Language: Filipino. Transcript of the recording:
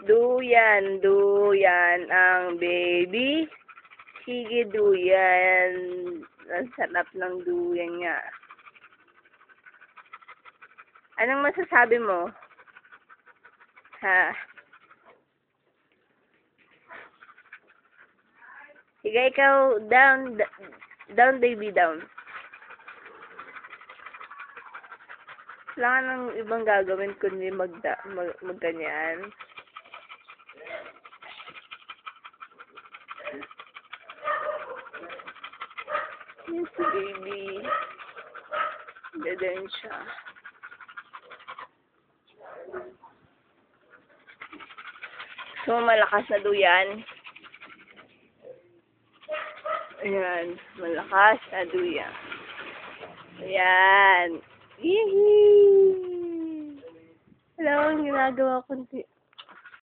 Duyan, duyan ang baby. Sige, duyan. Ang sarap ng duyan nga. Anong masasabi mo? Ha? Sige, ikaw, down, down, baby, down. Wala ka nang ibang gagawin kundi magganyan. Yes, baby. Ganyan siya. So, malakas na duyan. Ayan, malakas na duyan. Ayan. Yehey! Alam mo, ginagawa ko